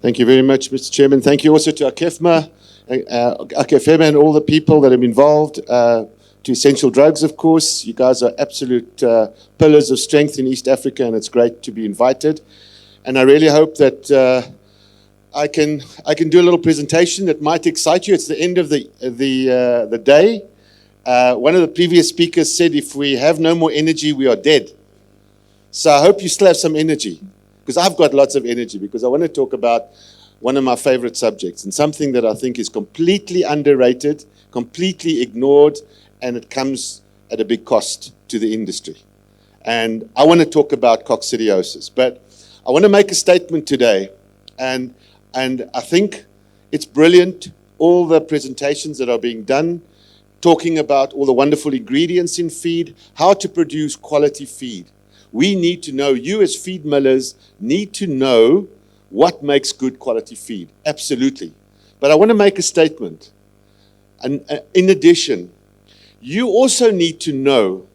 Thank you very much, Mr. Chairman. Thank you also to AKEFEMA and all the people that have been involved, to Essential Drugs, of course. You guys are absolute pillars of strength in East Africa, and it's great to be invited. And I really hope that I can do a little presentation that might excite you. It's the end of the day. One of the previous speakers said, if we have no more energy, we are dead. So I hope you still have some energy, because I've got lots of energy, because I want to talk about one of my favorite subjects, and something that I think is completely underrated, completely ignored, and it comes at a big cost to the industry. And I want to talk about coccidiosis, but I want to make a statement today, and I think it's brilliant, all the presentations that are being done, talking about all the wonderful ingredients in feed, how to produce quality feed. We need to know, you as feed millers need to know what makes good quality feed, absolutely. But I want to make a statement, and in addition, you also need to know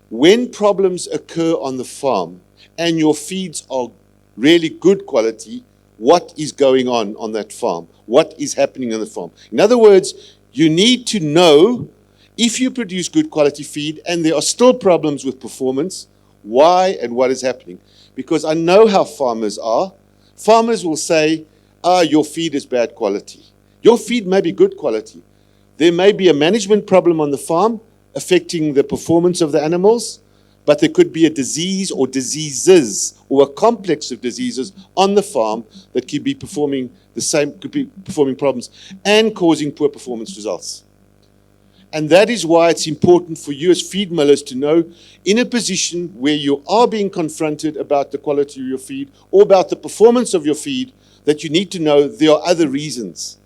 when problems occur on the farm and your feeds are really good quality, what is going on that farm, what is happening on the farm. In other words, you need to know if you produce good quality feed and there are still problems with performance, why and what is happening. Because I know how farmers are. Farmers will say, your feed is bad quality. Your feed may be good quality. There may be a management problem on the farm affecting the performance of the animals, but there could be a disease or diseases or a complex of diseases on the farm that could be performing problems and causing poor performance results. And that is why it's important for you as feed millers to know, in a position where you are being confronted about the quality of your feed or about the performance of your feed, that you need to know there are other reasons.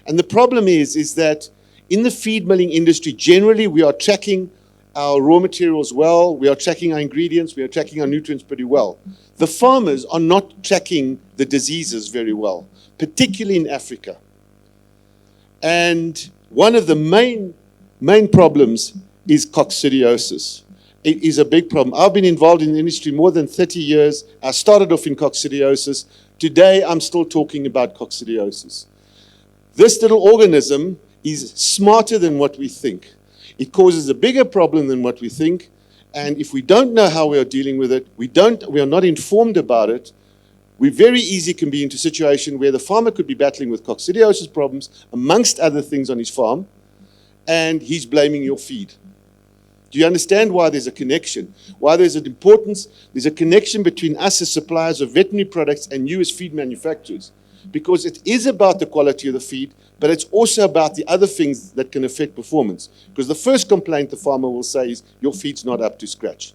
And the problem is that in the feed milling industry, generally we are tracking our raw materials well, we are tracking our ingredients, we are tracking our nutrients pretty well. The farmers are not tracking the diseases very well, particularly in Africa. And one of the main problems is coccidiosis. It is a big problem. I've been involved in the industry more than 30 years. I started off in coccidiosis. Today, I'm still talking about coccidiosis. This little organism is smarter than what we think. It causes a bigger problem than what we think. And if we don't know how we are dealing with it, we are not informed about it, we very easily can be into a situation where the farmer could be battling with coccidiosis problems, amongst other things on his farm, and he's blaming your feed. Do you understand why there's a connection? Why there's an importance? There's a connection between us as suppliers of veterinary products and you as feed manufacturers. Because it is about the quality of the feed, but it's also about the other things that can affect performance. Because the first complaint the farmer will say is, your feed's not up to scratch.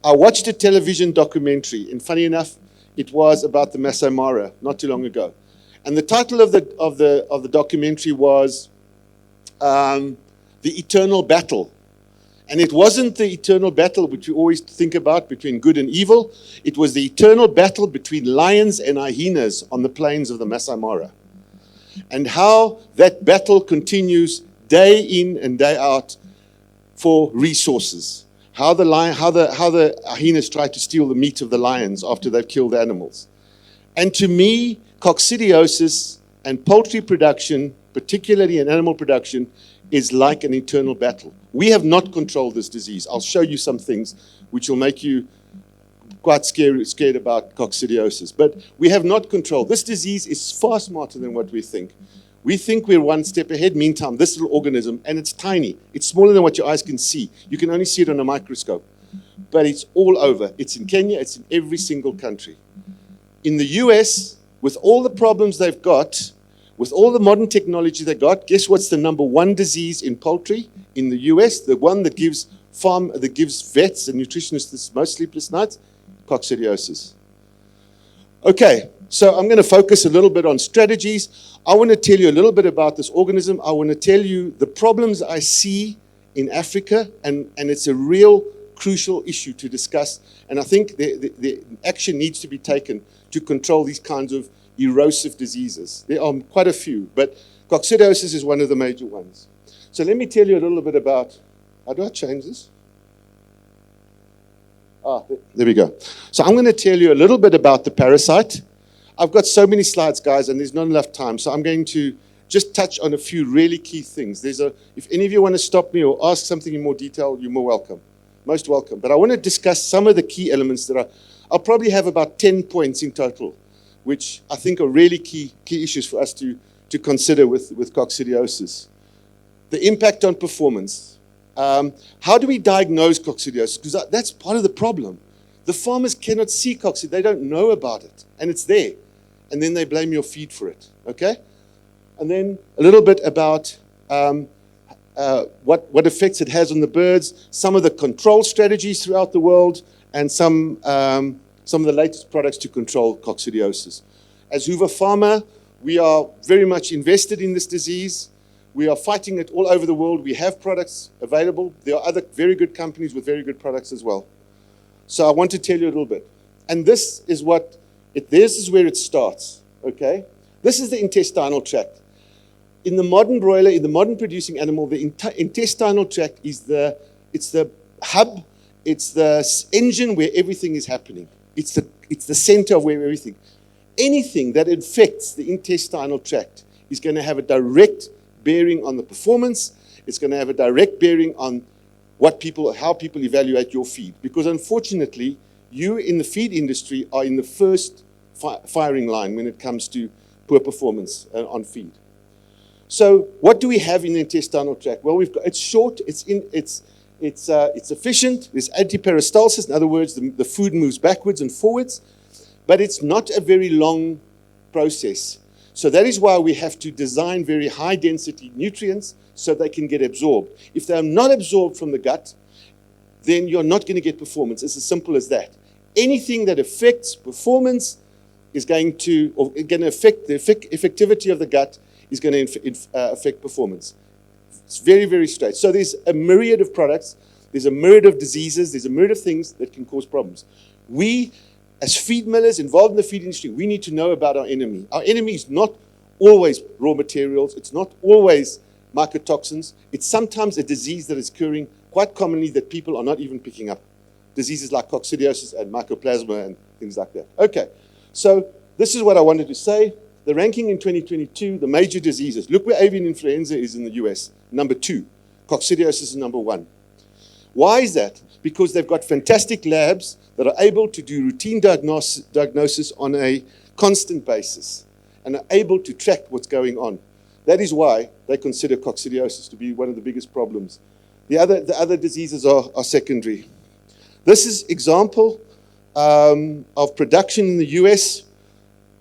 I watched a television documentary, and funny enough, it was about the Masai Mara not too long ago. And the title of the documentary was The Eternal Battle. And it wasn't the eternal battle which we always think about between good and evil. It was the eternal battle between lions and hyenas on the plains of the Masai Mara. And how that battle continues day in and day out for resources. How the hyenas try to steal the meat of the lions after they've killed the animals. And to me, coccidiosis and poultry production, particularly in animal production, is like an eternal battle. We have not controlled this disease. I'll show you some things which will make you quite scared about coccidiosis. But we have not controlled. This disease is far smarter than what we think. We think we're one step ahead. Meantime, this little organism, and it's tiny. It's smaller than what your eyes can see. You can only see it on a microscope. But it's all over. It's in Kenya. It's in every single country. In the US, with all the problems they've got, with all the modern technology they got, guess what's the number one disease in poultry in the US? The one that gives vets and nutritionists the most sleepless nights? Coccidiosis. Okay, so I'm going to focus a little bit on strategies. I want to tell you a little bit about this organism. I want to tell you the problems I see in Africa, and it's a real crucial issue to discuss. And I think the action needs to be taken to control these kinds of erosive diseases. There are quite a few, but coccidiosis is one of the major ones. So let me tell you a little bit about, how do I change this? There we go. So I'm going to tell you a little bit about the parasite. I've got so many slides, guys, and there's not enough time, so I'm going to just touch on a few really key things. If any of you want to stop me or ask something in more detail, you're more welcome. Most welcome. But I want to discuss some of the key elements I'll probably have about 10 points in total, which I think are really key issues for us to consider with coccidiosis. The impact on performance. How do we diagnose coccidiosis? Because that's part of the problem. The farmers cannot see coccidiosis. They don't know about it, and it's there. And then they blame your feed for it, okay? And then a little bit about what effects it has on the birds, some of the control strategies throughout the world, and some of the latest products to control coccidiosis. As Huvepharma, we are very much invested in this disease. We are fighting it all over the world. We have products available. There are other very good companies with very good products as well. So I want to tell you a little bit. And this is this is where it starts, okay? This is the intestinal tract. In the modern broiler, in the modern producing animal, the intestinal tract is the hub, it's the engine where everything is happening. It's the center of where everything. Anything that infects the intestinal tract is going to have a direct bearing on the performance. It's going to have a direct bearing on how people evaluate your feed. Because unfortunately, you in the feed industry are in the first firing line when it comes to poor performance on feed. So what do we have in the intestinal tract? Well, it's short, it's efficient, there's antiperistalsis, in other words, the food moves backwards and forwards, but it's not a very long process. So that is why we have to design very high density nutrients so they can get absorbed. If they're not absorbed from the gut, then you're not going to get performance. It's as simple as that. Anything that affects performance is going to affect the effectivity of the gut, is going to affect performance. It's very, very straight. So there's a myriad of products, there's a myriad of diseases, there's a myriad of things that can cause problems. We, as feed millers involved in the feed industry, we need to know about our enemy. Our enemy is not always raw materials, it's not always mycotoxins, it's sometimes a disease that is occurring quite commonly that people are not even picking up. Diseases like coccidiosis and mycoplasma and things like that. Okay, so this is what I wanted to say. The ranking in 2022, the major diseases. Look where avian influenza is in the US, number 2. Coccidiosis is number 1. Why is that? Because they've got fantastic labs that are able to do routine diagnosis on a constant basis and are able to track what's going on. That is why they consider coccidiosis to be one of the biggest problems. The other diseases are secondary. This is example of production in the US.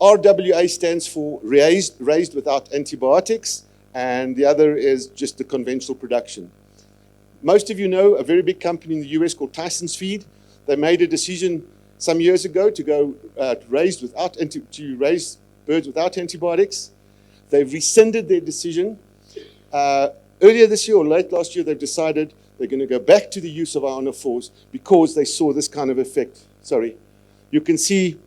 RWA stands for raised without antibiotics, and the other is just the conventional production. Most of you know a very big company in the US called Tyson's Feed. They made a decision some years ago to go raise birds without antibiotics. They've rescinded their decision. Earlier this year or late last year, they've decided they're going to go back to the use of ionophores because they saw this kind of effect. Sorry. You can see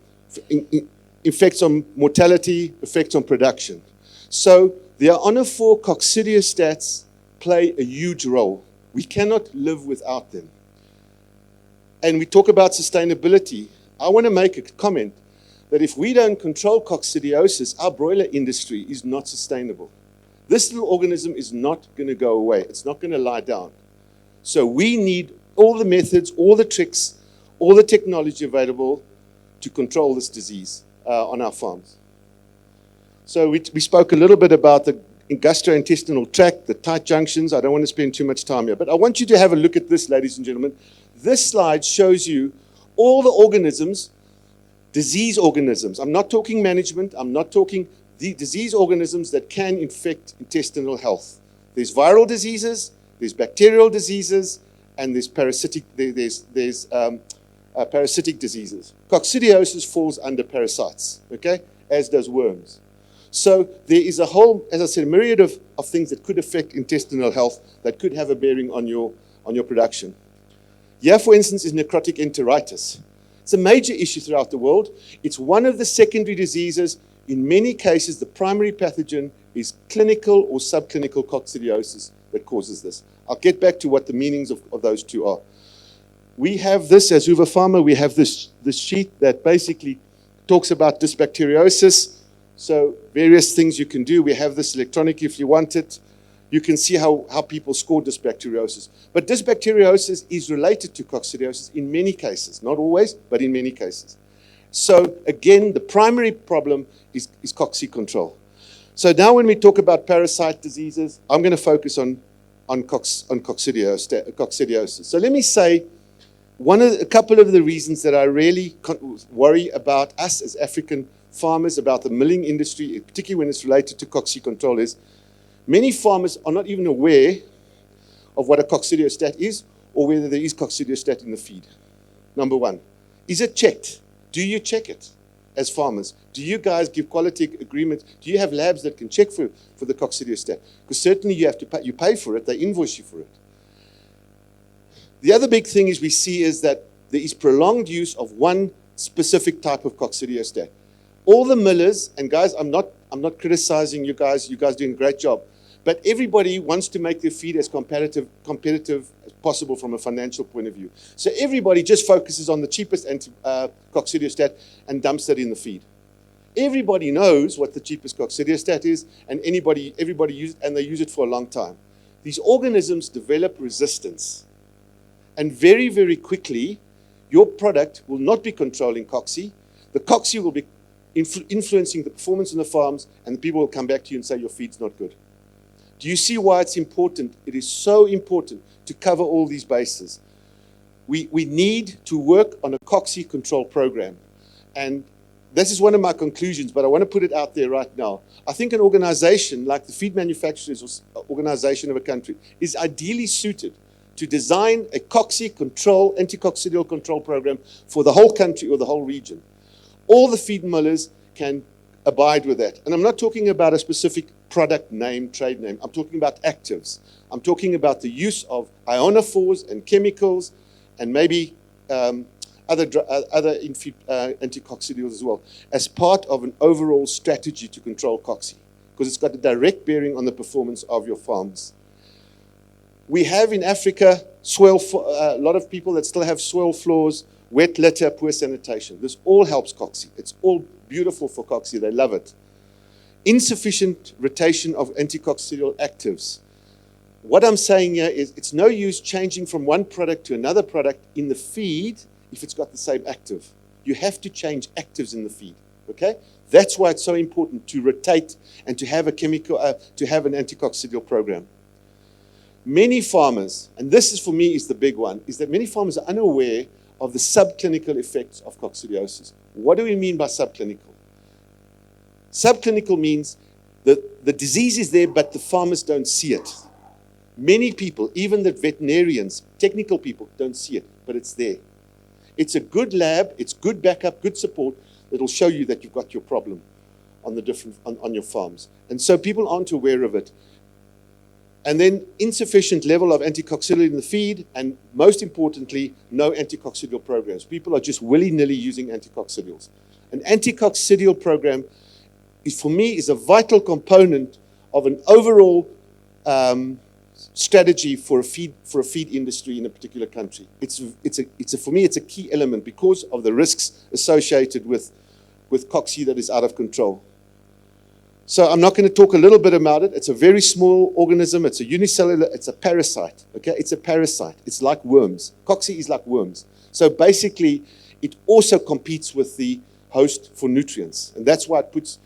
effects on mortality, effects on production. So the ionophore coccidiostats play a huge role. We cannot live without them. And we talk about sustainability. I want to make a comment that if we don't control coccidiosis, our broiler industry is not sustainable. This little organism is not going to go away. It's not going to lie down. So we need all the methods, all the tricks, all the technology available to control this disease on our farms. So we spoke a little bit about the gastrointestinal tract, the tight junctions. I don't want to spend too much time here, but I want you to have a look at this, ladies and gentlemen. This slide shows you all the organisms, disease organisms. I'm not talking management. I'm not talking the disease organisms that can infect intestinal health. There's viral diseases, there's bacterial diseases, and there's parasitic diseases. Coccidiosis falls under parasites, okay, as does worms. So there is a whole, as I said, myriad of things that could affect intestinal health that could have a bearing on your production. Here, for instance, is necrotic enteritis. It's a major issue throughout the world. It's one of the secondary diseases. In many cases, the primary pathogen is clinical or subclinical coccidiosis that causes this. I'll get back to what the meanings of those two are. We have this, as Huvepharma, we have this sheet that basically talks about dysbacteriosis. So various things you can do. We have this electronically if you want it. You can see how people score dysbacteriosis. But dysbacteriosis is related to coccidiosis in many cases. Not always, but in many cases. So again, the primary problem is cocci control. So now when we talk about parasite diseases, I'm going to focus on coccidiosis. So let me say a couple of the reasons that I really worry about us as African farmers, about the milling industry, particularly when it's related to cocci control, is many farmers are not even aware of what a coccidiostat is or whether there is coccidiostat in the feed. Number one, is it checked? Do you check it as farmers? Do you guys give quality agreements? Do you have labs that can check for the coccidiostat? Because certainly you have to pay, you pay for it, they invoice you for it. The other big thing we see is that there is prolonged use of one specific type of coccidiostat. All the millers, and guys, I'm not criticizing you guys doing a great job, but everybody wants to make their feed as competitive as possible from a financial point of view. So everybody just focuses on the cheapest coccidiostat and dumps that in the feed. Everybody knows what the cheapest coccidiostat is, and everybody uses it, and they use it for a long time. These organisms develop resistance, and very, very quickly, your product will not be controlling cocci. The cocci will be influencing the performance in the farms, and people will come back to you and say your feed's not good. Do you see why it's important? It is so important to cover all these bases. We need to work on a cocci control program. And this is one of my conclusions, but I want to put it out there right now. I think an organization like the Feed Manufacturers Organization of a country is ideally suited to design a cocci control, anti-coccidial control program for the whole country or the whole region. All the feed millers can abide with that. And I'm not talking about a specific product name, trade name. I'm talking about actives. I'm talking about the use of ionophores and chemicals and maybe other anticoccidials as well as part of an overall strategy to control cocci, because it's got a direct bearing on the performance of your farms. We have in Africa a lot of people that still have soil floors, wet litter, poor sanitation. This all helps cocci. It's all beautiful for cocci. They love it. Insufficient rotation of anticoccidial actives. What I'm saying here is it's no use changing from one product to another product in the feed if it's got the same active. You have to change actives in the feed. Okay? That's why it's so important to rotate and to have a to have an anticoccidial program. Many farmers, and this is for me is the big one, is that many farmers are unaware of the subclinical effects of coccidiosis. What do we mean by subclinical? Subclinical means that the disease is there, but the farmers don't see it. Many people, even the veterinarians, technical people, don't see it, but it's there. It's a good lab, it's good backup, good support that will show you that you've got your problem on your farms. And so people aren't aware of it. And then insufficient level of anticoccidial in the feed, and most importantly, no anticoccidial programs. People are just willy-nilly using anticoccidials. An anticoccidial program, for me, is a vital component of an overall strategy for a feed industry in a particular country. For me, it's a key element because of the risks associated with cocci that is out of control. So I'm not going to talk a little bit about it. It's a very small organism. It's a unicellular. It's a parasite. Okay, it's a parasite. It's like worms. Cocci is like worms. So basically, it also competes with the host for nutrients, and that's why it puts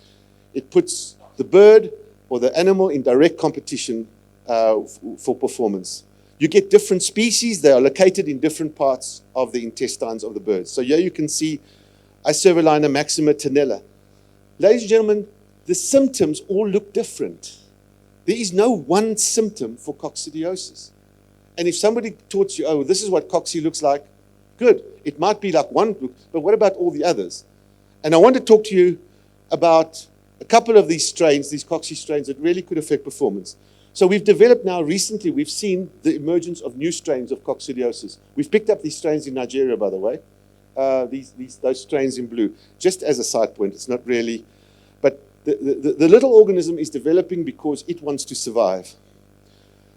the bird or the animal in direct competition for performance. You get different species. They are located in different parts of the intestines of the birds. So here you can see Icervulina maxima tenella. Ladies and gentlemen, the symptoms all look different. There is no one symptom for coccidiosis. And if somebody taught you, oh, this is what cocci looks like, good. It might be like one group, but what about all the others? And I want to talk to you about a couple of these strains, these cocci strains that really could affect performance. So we've developed now recently, we've seen the emergence of new strains of coccidiosis. We've picked up these strains in Nigeria, by the way, those strains in blue. Just as a side point, it's not really, but the little organism is developing because it wants to survive.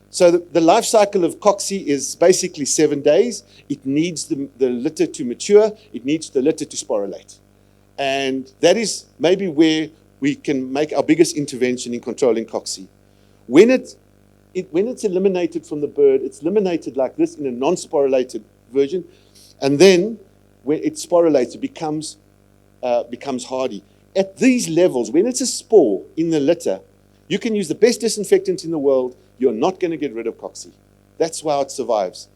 So the life cycle of cocci is basically 7 days. It needs the litter to mature. It needs the litter to sporulate. And that is maybe where we can make our biggest intervention in controlling cocci. When it's eliminated from the bird, it's eliminated like this in a non-sporulated version, and then when it sporulates, it becomes hardy. At these levels, when it's a spore in the litter, you can use the best disinfectant in the world, you're not going to get rid of cocci. That's how it survives.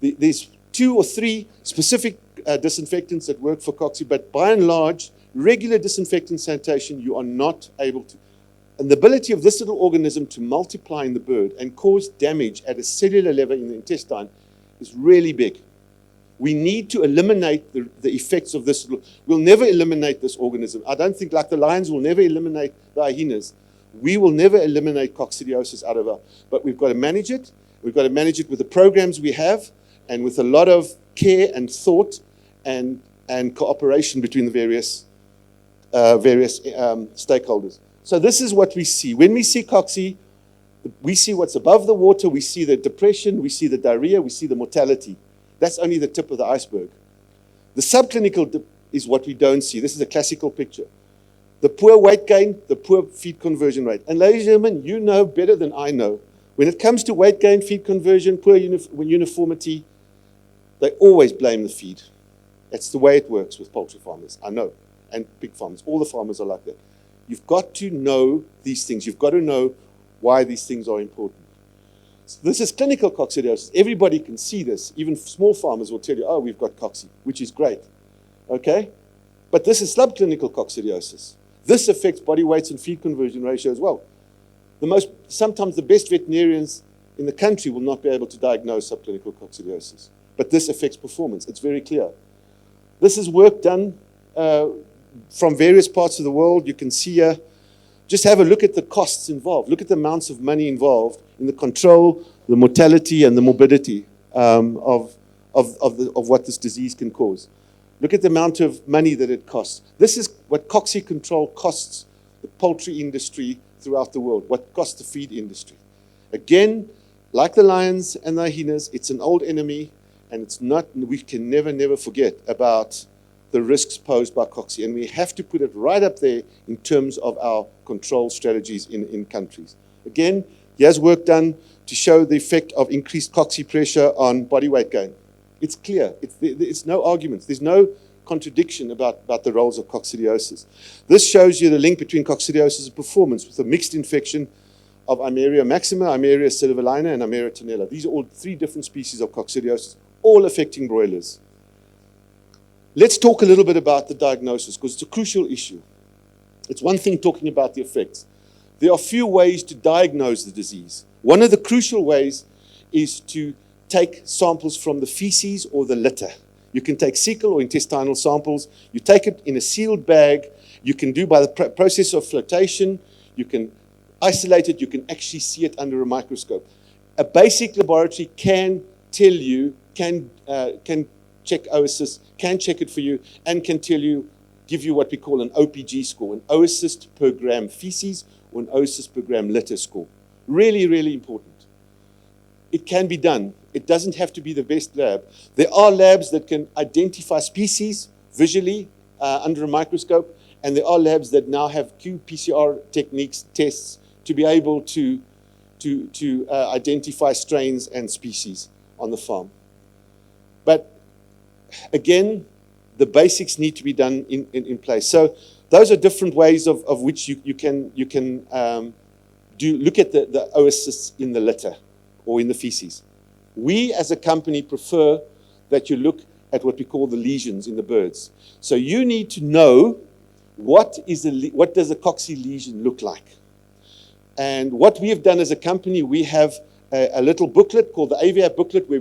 There's 2 or 3 specific disinfectants that work for cocci, but by and large, regular disinfectant sanitation, you are not able to. And the ability of this little organism to multiply in the bird and cause damage at a cellular level in the intestine is really big. We need to eliminate the effects of this. We'll never eliminate this organism. I don't think, like the lions will never eliminate the hyenas, we will never eliminate coccidiosis out of our, but we've got to manage it. We've got to manage it with the programs we have and with a lot of care and thought and cooperation between the various stakeholders. So this is what we see. When we see cocci, we see what's above the water, we see the depression, we see the diarrhea, we see the mortality. That's only the tip of the iceberg. The subclinical dip is what we don't see. This is a classical picture. The poor weight gain, the poor feed conversion rate. And ladies and gentlemen, you know better than I know. When it comes to weight gain, feed conversion, poor uniformity, they always blame the feed. That's the way it works with poultry farmers, I know, and pig farmers. All the farmers are like that. You've got to know these things. You've got to know why these things are important. So this is clinical coccidiosis. Everybody can see this. Even small farmers will tell you, oh, we've got cocci, which is great. Okay? But this is subclinical coccidiosis. This affects body weights and feed conversion ratio as well. Sometimes the best veterinarians in the country will not be able to diagnose subclinical coccidiosis. But this affects performance. It's very clear. This is work done from various parts of the world. You can see here. Just have a look at the costs involved. Look at the amounts of money involved in the control, the mortality, and the morbidity of what this disease can cause. Look at the amount of money that it costs. This is what cocci control costs the poultry industry throughout the world, what costs the feed industry. Again, like the lions and the hyenas, it's an old enemy, and it's not. We can never forget about the risks posed by cocci, and we have to put it right up there in terms of our control strategies in countries. Again, here's work done to show the effect of increased cocci pressure on body weight gain. It's clear. It's no arguments. There's no contradiction about the roles of coccidiosis. This shows you the link between coccidiosis and performance with a mixed infection of Eimeria maxima, Eimeria cerevellina, and Eimeria tenella. These are all 3 different species of coccidiosis, all affecting broilers. Let's talk a little bit about the diagnosis, because it's a crucial issue. It's one thing talking about the effects. There are few ways to diagnose the disease. One of the crucial ways is to take samples from the feces or the litter. You can take fecal or intestinal samples. You take it in a sealed bag. You can do by the process of flotation. You can isolate it. You can actually see it under a microscope. A basic laboratory can tell you, can check oocysts, can check it for you, and can give you what we call an OPG score, an oocyst per gram feces or an oocyst per gram litter score. Really, really important. It can be done. It doesn't have to be the best lab. There are labs that can identify species visually under a microscope, and there are labs that now have qPCR techniques, tests, to be able to identify strains and species on the farm. But again, the basics need to be done in place. So those are different ways of which you can look at the oocysts in the litter or in the feces. We as a company prefer that you look at what we call the lesions in the birds. So you need to know what does a cocci lesion look like. And what we have done as a company, we have a little booklet called the AVIAP booklet, where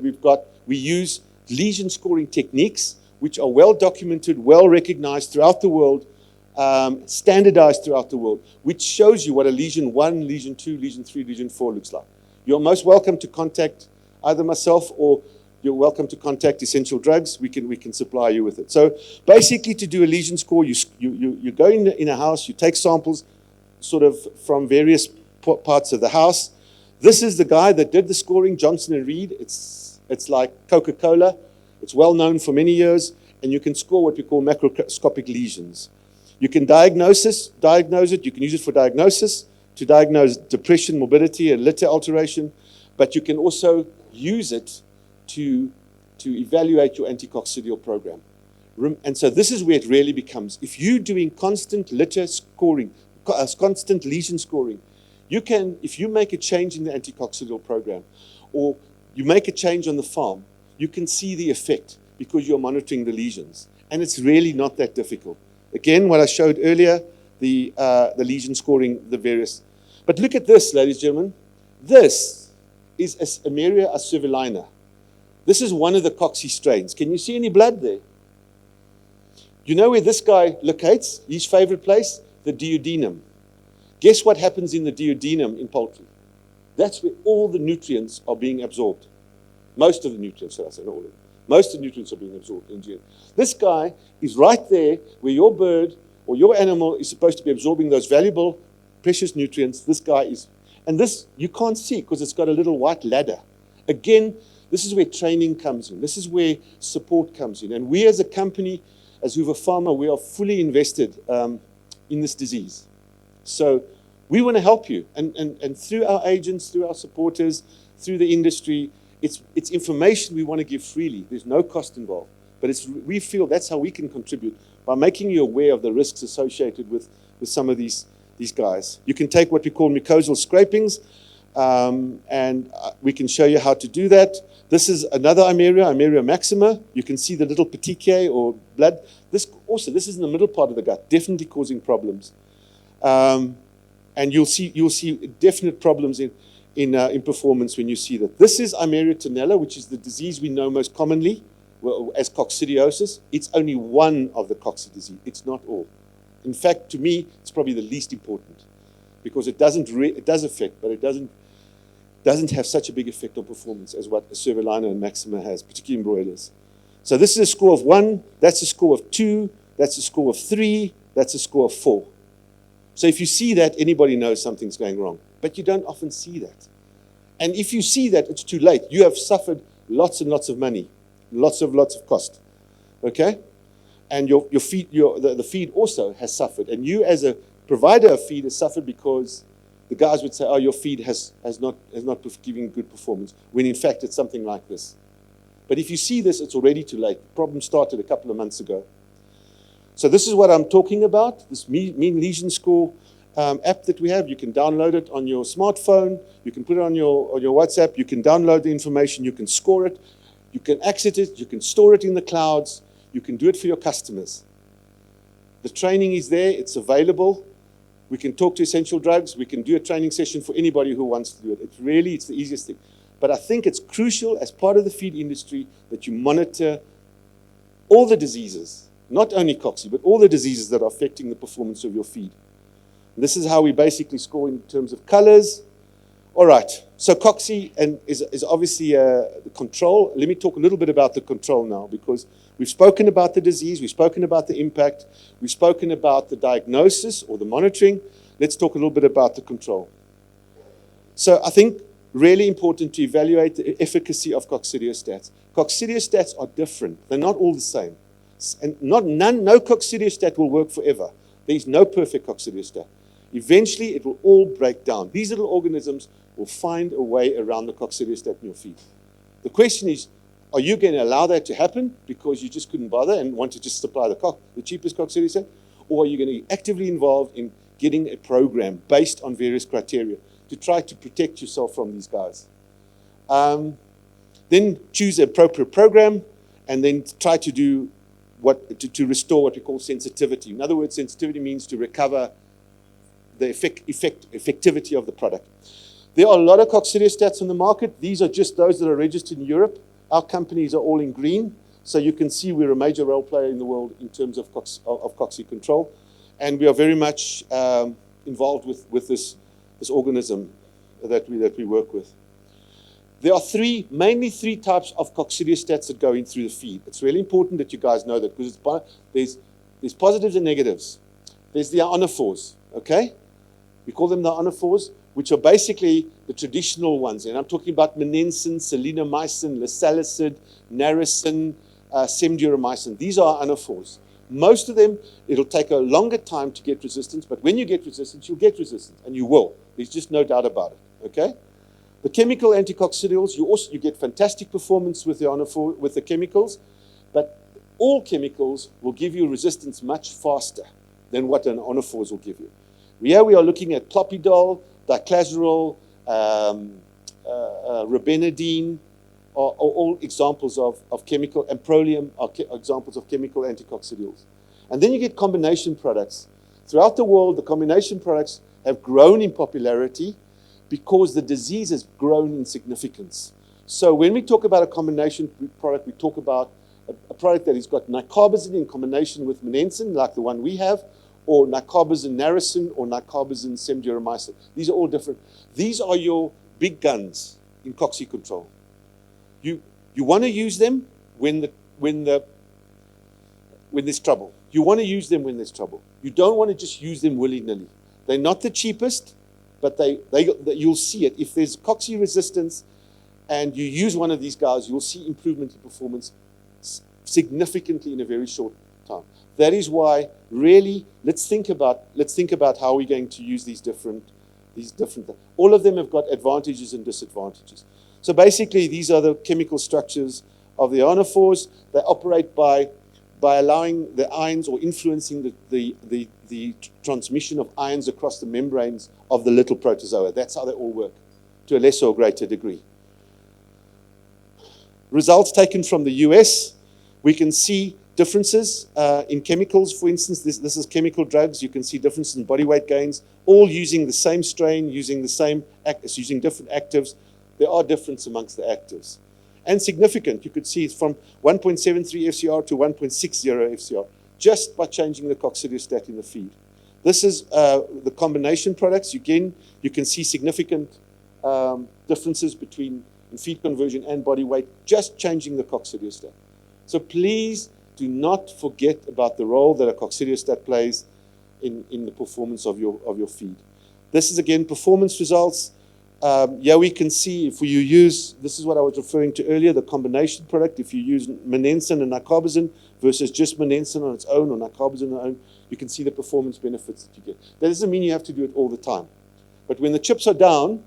we use lesion scoring techniques, which are well documented, well recognized throughout the world, standardized throughout the world, which shows you what a lesion 1, lesion 2, lesion 3, lesion 4 looks like. You're most welcome to contact either myself, or you're welcome to contact Essential Drugs. We can supply you with it. So basically, to do a lesion score, you go in a house, you take samples sort of from various parts of the house. This is the guy that did the scoring, Johnson and Reed. It's like Coca-Cola. It's well known for many years. and you can score what we call macroscopic lesions. You can diagnose it, you can use it for diagnosis, to diagnose depression, morbidity, and litter alteration, but you can also use it to evaluate your anticoccidial program. And so this is where it really becomes, if you're doing constant litter scoring, constant lesion scoring, you can, if you make a change in the anticoccidial program, or you make a change on the farm, you can see the effect because you're monitoring the lesions. And it's really not that difficult. Again, what I showed earlier, the lesion scoring, the various. But look at this, ladies and gentlemen. This is Animl aceverina. This is one of the cocci strains. Can you see any blood there? You know where this guy locates? His favorite place? The duodenum. Guess what happens in the duodenum in poultry? That's where all the nutrients are being absorbed. Most of the nutrients, I say, not all of them. Most of the nutrients are being absorbed in duodenum. This guy is right there where your bird or your animal is supposed to be absorbing those valuable, precious nutrients. This guy is, and this you can't see because it's got a little white ladder. Again, this is where training comes in. This is where support comes in. And we as a company, as Huvepharma, we are fully invested in this disease. So we want to help you. And through our agents, through our supporters, through the industry, it's information we want to give freely. There's no cost involved. But we feel that's how we can contribute, by making you aware of the risks associated with some of these guys. You can take what we call mucosal scrapings, and we can show you how to do that. This is another Animl maxima. You can see the little petechiae or blood. This is in the middle part of the gut, definitely causing problems. And you'll see definite problems in performance when you see that. This is Animl tenella, which is the disease we know most commonly as coccidiosis. It's only one of the cocci disease. It's not all. In fact, to me, it's probably the least important because it does affect, but it doesn't have such a big effect on performance as what aceverina and maxima has, particularly in broilers. So this is a score of 1, that's a score of 2, that's a score of 3, that's a score of 4. So if you see that, anybody knows something's going wrong. But you don't often see that. And if you see that, it's too late. You have suffered lots and lots of money, lots of cost. Okay? And the feed also has suffered. And you as a provider of feed has suffered because the guys would say, oh, your feed has not given good performance, when in fact it's something like this. But if you see this, it's already too late. The problem started a couple of months ago. So this is what I'm talking about, this mean lesion score app that we have. You can download it on your smartphone. You can put it on your WhatsApp. You can download the information. You can score it. You can exit it. You can store it in the clouds. You can do it for your customers. The training is there. It's available. We can talk to Essential Drugs. We can do a training session for anybody who wants to do it. It's the easiest thing. But I think it's crucial as part of the feed industry that you monitor all the diseases, not only cocci, but all the diseases that are affecting the performance of your feed. And this is how we basically score in terms of colors. All right, so cocci is obviously the control. Let me talk a little bit about the control now, because we've spoken about the disease, we've spoken about the impact, we've spoken about the diagnosis or the monitoring. Let's talk a little bit about the control. So I think really important to evaluate the efficacy of coccidiostats. Coccidiostats are different. They're not all the same. And no coccidiostat will work forever. There is no perfect coccidiostat. Eventually, it will all break down. These little organisms will find a way around the coccidiostat in your feed. The question is, are you going to allow that to happen because you just couldn't bother and want to just supply the cheapest coccidiostat? Or are you going to be actively involved in getting a program based on various criteria to try to protect yourself from these guys? Then choose an appropriate program and then try to do to restore what we call sensitivity. In other words, sensitivity means to recover the effectivity of the product. There are a lot of coccidiostats on the market. These are just those that are registered in Europe. Our companies are all in green, so you can see we're a major role player in the world in terms of cocci control, and we are very much involved with this organism that we work with. There are mainly three types of coccidiostats that go in through the feed. It's really important that you guys know that, because there's positives and negatives. There's the ionophores, okay? We call them the ionophores, which are basically the traditional ones. And I'm talking about monensin, selinomycin, lasalicid, narracin, semduramycin. These are anaphors. Most of them, it'll take a longer time to get resistance, but when you get resistance, you'll get resistance, and you will. There's just no doubt about it, okay? The chemical anticoccidials, you get fantastic performance with the anaphor, with the chemicals, but all chemicals will give you resistance much faster than what an anaphors will give you. Here we are looking at clopidol, diclazerol, ribenidine, are all examples of chemical, and proleum are examples of chemical anticoccidials. And then you get combination products. Throughout the world, the combination products have grown in popularity because the disease has grown in significance. So when we talk about a combination product, we talk about a product that has got nicarbazine in combination with monensin, like the one we have, or nicarbazine narracin, or nicarbazine semduramycin. These are all different. These are your big guns in cocci control. You want to use them when there's trouble. You want to use them when there's trouble. You don't want to just use them willy-nilly. They're not the cheapest, but you'll see it. If there's cocci resistance and you use one of these guys, you'll see improvement in performance significantly in a very short time. That is why, really, let's think about how we're going to use these different. All of them have got advantages and disadvantages. So basically, these are the chemical structures of the ionophores. They operate by allowing the ions, or influencing the transmission of ions across the membranes of the little protozoa. That's how they all work, to a lesser or greater degree. Results taken from the US, we can see differences in chemicals. For instance, this is chemical drugs. You can see differences in body weight gains, all using the same strain, using different actives. There are differences amongst the actives. And significant, you could see it's from 1.73 FCR to 1.60 FCR, just by changing the coccidiostat in the feed. This is the combination products. Again, you can see significant differences between feed conversion and body weight, just changing the coccidiostat. So please do not forget about the role that a coccidiostat plays in the performance of your feed. This is, again, performance results. Yeah, we can see if you use, this is what I was referring to earlier, the combination product. If you use monensin and nicarbazine versus just monensin on its own or nicarbazine on its own, you can see the performance benefits that you get. That doesn't mean you have to do it all the time. But when the chips are down,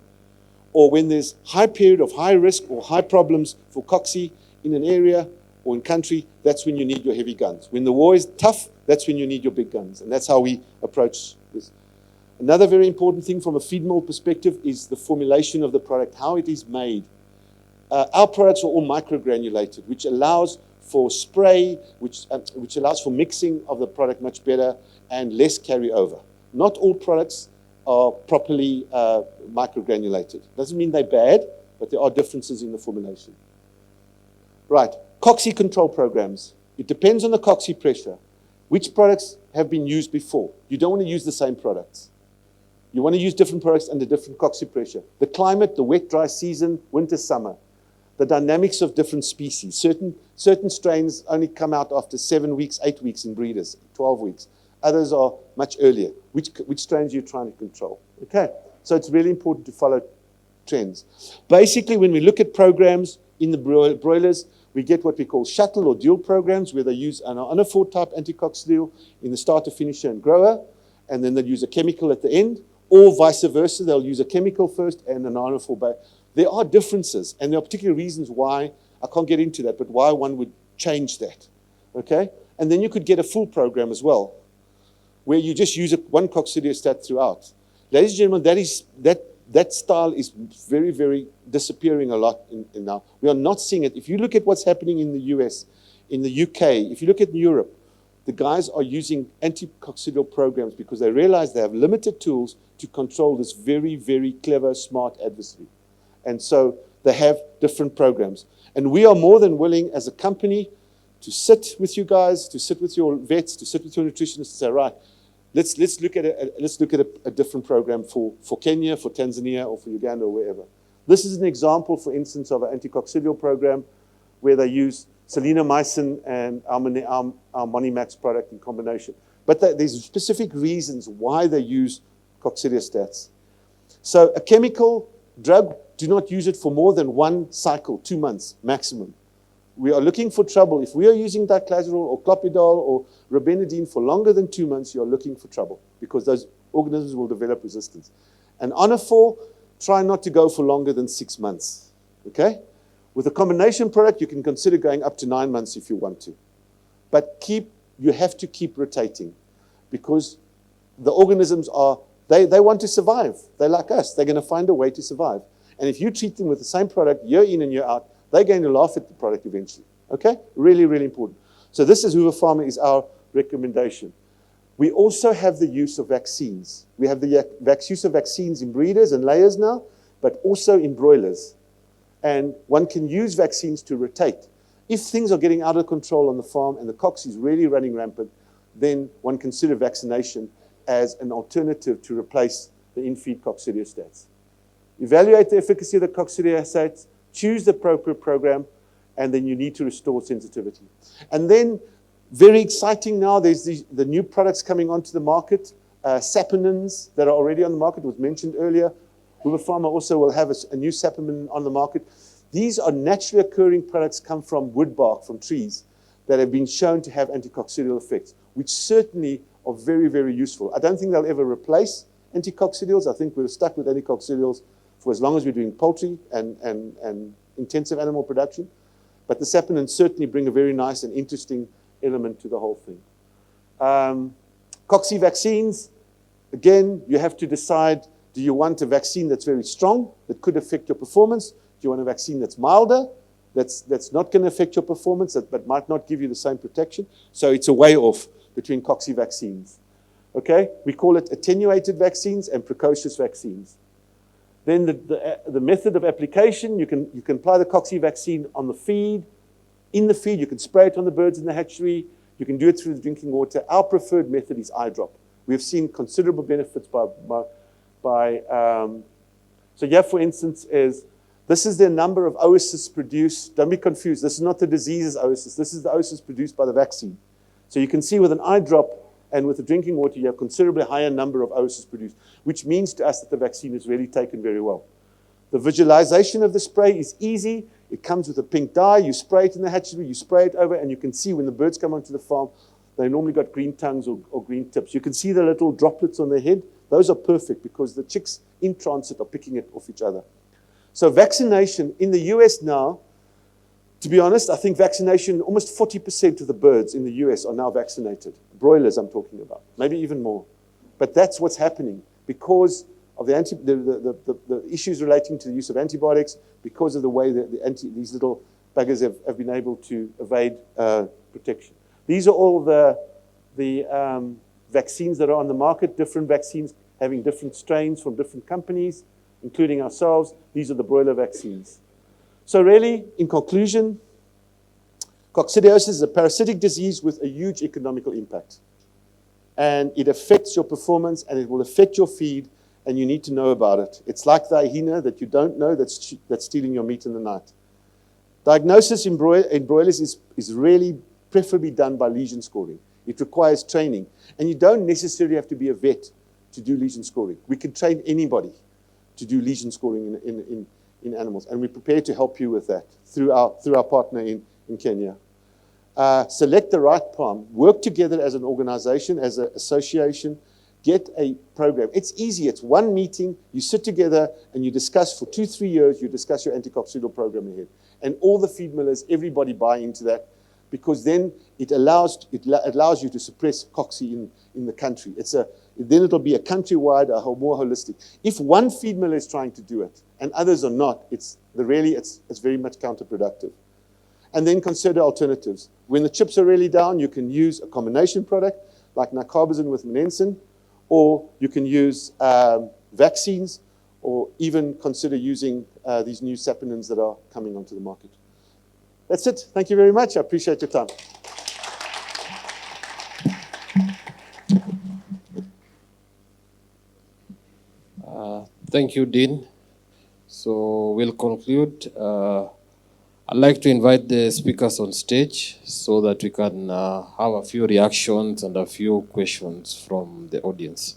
or when there's high period of high risk or high problems for cocci in an area or in country, that's when you need your heavy guns. When the war is tough, that's when you need your big guns. And that's how we approach this. Another very important thing from a feed mill perspective is the formulation of the product, how it is made. Our products are all microgranulated, which allows for spray, which allows for mixing of the product much better and less carryover. Not all products are properly microgranulated. Doesn't mean they're bad, but there are differences in the formulation. Right, cocci control programs. It depends on the cocci pressure. Which products have been used before? You don't want to use the same products. You want to use different products under different cocci pressure. The climate, the wet, dry season, winter, summer. The dynamics of different species. Certain strains only come out after 7 weeks, 8 weeks in breeders, 12 weeks. Others are much earlier. Which strains are you trying to control? Okay, so it's really important to follow trends. Basically, when we look at programs in the broilers, we get what we call shuttle or dual programs, where they use an ionophore type anticoccidial in the starter, finisher, and grower, and then they'll use a chemical at the end, or vice versa. They'll use a chemical first and an ionophore. There are differences, and there are particular reasons why, I can't get into that, but why one would change that, okay? And then you could get a full program as well, where you just use one coccidiostat throughout. Ladies and gentlemen, that style is very, very disappearing a lot in now. We are not seeing it. If you look at what's happening in the US, in the UK, if you look at Europe, the guys are using anticoccidial programs because they realize they have limited tools to control this very, very clever, smart adversary. And so they have different programs. And we are more than willing as a company to sit with you guys, to sit with your vets, to sit with your nutritionists and say, right, let's look at a different program for Kenya, for Tanzania, or for Uganda, or wherever. This is an example, for instance, of an anticoccidial program where they use selenomycin and our Monimax product in combination. But there's specific reasons why they use coccidiostats. So a chemical drug, do not use it for more than one cycle, 2 months maximum. we are looking for trouble. If we are using diclazerol or clopidol or robenadine for longer than 2 months, you're looking for trouble because those organisms will develop resistance. And Anafor, try not to go for longer than 6 months, okay? With a combination product, you can consider going up to 9 months if you want to. But you have to keep rotating because the organisms they want to survive. They're like us. They're going to find a way to survive. And if you treat them with the same product year in and year out, they're going to laugh at the product eventually, okay? Really, really important. So this is Huvepharma is our recommendation. We also have the use of vaccines. We have the use of vaccines in breeders and layers now, but also in broilers. And one can use vaccines to rotate. If things are getting out of control on the farm and the cocci is really running rampant, then one consider vaccination as an alternative to replace the in-feed coccidiostats. Evaluate the efficacy of the coccidiostats, choose the appropriate program, and then you need to restore sensitivity. And then, very exciting now, there's the new products coming onto the market, saponins that are already on the market, was mentioned earlier. Huvepharma also will have a new saponin on the market. These are naturally occurring products come from wood bark, from trees, that have been shown to have anticoccidial effects, which certainly are very, very useful. I don't think they'll ever replace anticoccidials. I think we're stuck with anticoccidials for as long as we're doing poultry and intensive animal production. But the saponins certainly bring a very nice and interesting element to the whole thing. Cocci vaccines, again, you have to decide, do you want a vaccine that's very strong, that could affect your performance? Do you want a vaccine that's milder, that's not going to affect your performance, but might not give you the same protection? So it's a way off between cocci vaccines. Okay? We call it attenuated vaccines and precocious vaccines. Then the method of application, you can apply the cocci vaccine on the feed. In the feed, you can spray it on the birds in the hatchery. You can do it through the drinking water. Our preferred method is eye drop. We have seen considerable benefits so here, for instance, this is the number of oocysts produced. Don't be confused. This is not the disease's oocysts. This is the oocysts produced by the vaccine. So you can see with an eye drop and with the drinking water, you have considerably higher number of oocysts produced, which means to us that the vaccine is really taken very well. The visualization of the spray is easy. It comes with a pink dye. You spray it in the hatchery, you spray it over, and you can see when the birds come onto the farm, they normally got green tongues or green tips. You can see the little droplets on their head. Those are perfect because the chicks in transit are picking it off each other. So vaccination in the US now, to be honest, I think vaccination, almost 40% of the birds in the US are now vaccinated. Broilers I'm talking about, maybe even more. But that's what's happening because of the issues relating to the use of antibiotics, because of the way that these little buggers have been able to evade protection. These are all the vaccines that are on the market, different vaccines having different strains from different companies, including ourselves. These are the broiler vaccines. So really, in conclusion, coccidiosis is a parasitic disease with a huge economical impact. And it affects your performance, and it will affect your feed, and you need to know about it. It's like the hyena that you don't know that's stealing your meat in the night. Diagnosis in broilers is really preferably done by lesion scoring. It requires training. And you don't necessarily have to be a vet to do lesion scoring. We can train anybody to do lesion scoring in animals. And we're prepared to help you with that through our partner in Kenya. Select the right farm. Work together as an organization, as an association. Get a program. It's easy. It's one meeting. You sit together and you discuss for 2-3 years, you discuss your anticoccidial program ahead. And all the feed millers, everybody buy into that, because then it allows you to suppress cocci in the country. Then it'll be a countrywide, more holistic. If one feed miller is trying to do it and others are not, it's very much counterproductive. And then consider alternatives. When the chips are really down, you can use a combination product like nicarbazine with monensin, or you can use vaccines, or even consider using these new saponins that are coming onto the market. That's it. Thank you very much. I appreciate your time. Thank you, Dean. So we'll conclude. I'd like to invite the speakers on stage so that we can have a few reactions and a few questions from the audience.